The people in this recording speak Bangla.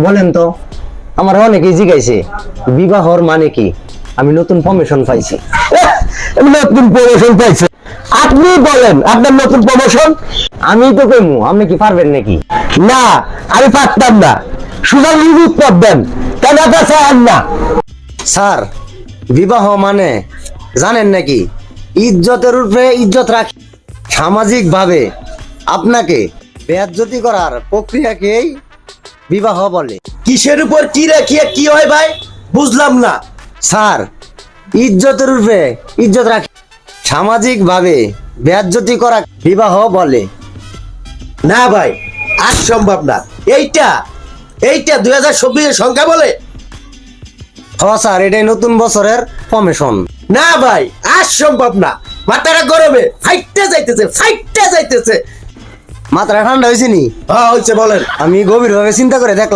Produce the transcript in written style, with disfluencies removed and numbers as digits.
বলেন তো, আমার অনেকেই জিজ্ঞাসে বিবাহর মানে কি। আমি নতুন প্রমোশন পাইছি। নতুন প্রমোশন পাইছে? আপনি বলেন আপনার নতুন প্রমোশন। আমি তো কইমু, আপনি কি পারবেন নাকি? না, আমি পারতাম না। সুযোগ নিযুক্ত করবেন কেন তা চান না? স্যার, বিবাহ মানে জানেন নাকি? ইজ্জতের উপরে ইজ্জত রাখি। সামাজিক ভাবে আপনাকে বেয়াজ্জতি করার প্রক্রিয়াকেই বিবাহ বলে। কিসের উপর কি রাখিয়ে কি হয় ভাই, বুঝলাম না। স্যার, ইজ্জতের উপরে ইজ্জত রাখি, সামাজিক ভাবে বেয়াজ্জতি করা বিবাহ বলে। না ভাই, আজ সম্ভব না। এইটা এইটা 2026 সংখ্যা বলে। হ স্যার, এটাই নতুন বছরের প্রমোশন। না ভাই, আজ সম্ভব না। মাথাটা গরমে ফাইটতে যাইতেছে। মাত্রা ঠান্ডা হয়েছে নি? হ্যাঁ হয়েছে, বলেন। আমি গভীরভাবে চিন্তা করে দেখলাম।